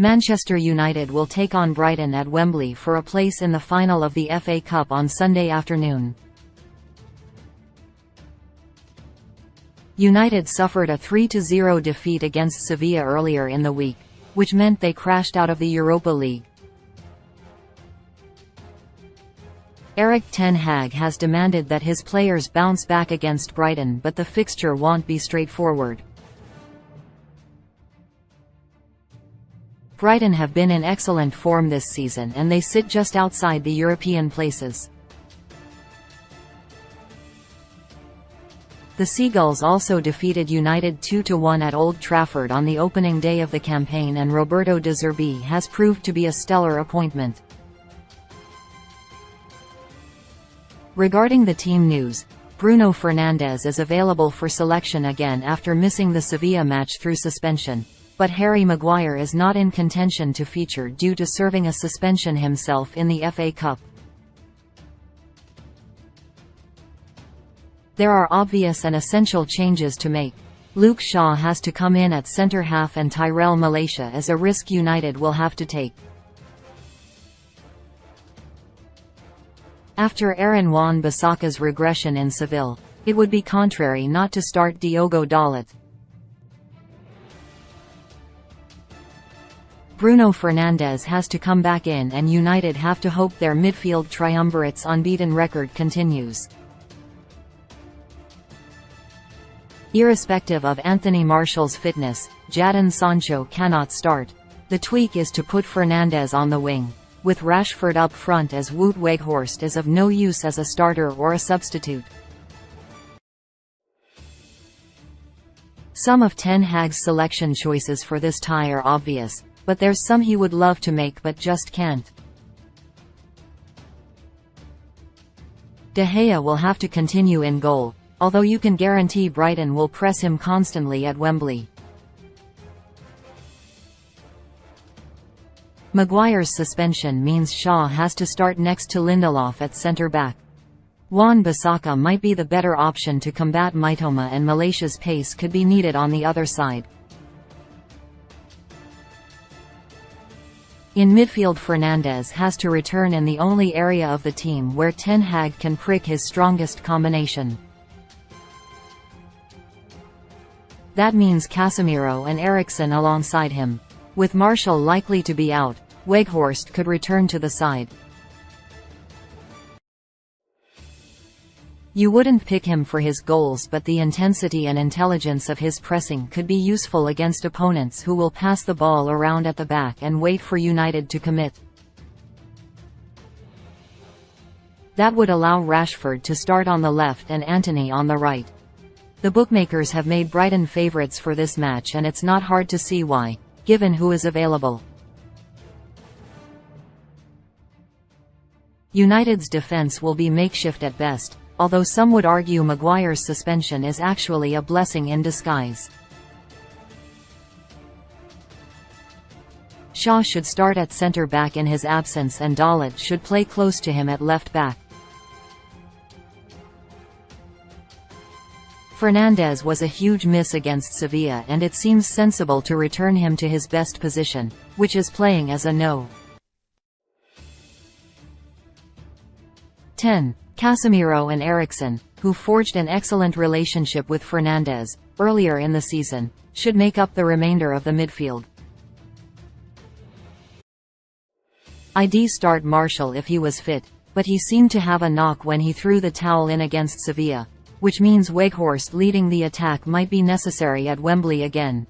Manchester United will take on Brighton at Wembley for a place in the final of the FA Cup on Sunday afternoon. United suffered a 3-0 defeat against Sevilla earlier in the week, which meant they crashed out of the Europa League. Erik ten Hag has demanded that his players bounce back against Brighton, but the fixture won't be straightforward. Brighton have been in excellent form this season and they sit just outside the European places. The Seagulls also defeated United 2-1 at Old Trafford on the opening day of the campaign, and Roberto De Zerbi has proved to be a stellar appointment. Regarding the team news, Bruno Fernandes is available for selection again after missing the Sevilla match through suspension, but Harry Maguire is not in contention to feature due to serving a suspension himself in the FA Cup. There are obvious and essential changes to make. Luke Shaw has to come in at centre-half and Tyrell Malacia is a risk United will have to take. After Aaron Wan-Bissaka's regression in Seville, it would be contrary not to start Diogo Dalot. Bruno Fernandes has to come back in and United have to hope their midfield triumvirate's unbeaten record continues. Irrespective of Anthony Martial's fitness, Jadon Sancho cannot start. The tweak is to put Fernandes on the wing, with Rashford up front, as Wout Weghorst is of no use as a starter or a substitute. Some of Ten Hag's selection choices for this tie are obvious, but there's some he would love to make but just can't. De Gea will have to continue in goal, although you can guarantee Brighton will press him constantly at Wembley. Maguire's suspension means Shaw has to start next to Lindelof at centre-back. Wan-Bissaka might be the better option to combat Mitoma, and Malacia's pace could be needed on the other side. In midfield, Fernandes has to return in the only area of the team where Ten Hag can prick his strongest combination. That means Casemiro and Eriksen alongside him. With Martial likely to be out, Weghorst could return to the side. You wouldn't pick him for his goals, but the intensity and intelligence of his pressing could be useful against opponents who will pass the ball around at the back and wait for United to commit. That would allow Rashford to start on the left and Antony on the right. The bookmakers have made Brighton favourites for this match, and it's not hard to see why, given who is available. United's defence will be makeshift at best, although some would argue Maguire's suspension is actually a blessing in disguise. Shaw should start at centre-back in his absence, and Dalot should play close to him at left-back. Fernandes was a huge miss against Sevilla, and it seems sensible to return him to his best position, which is playing as a no. 10. Casemiro and Eriksen, who forged an excellent relationship with Fernandes earlier in the season, should make up the remainder of the midfield. I'd start Martial if he was fit, but he seemed to have a knock when he threw the towel in against Sevilla, which means Weghorst leading the attack might be necessary at Wembley again.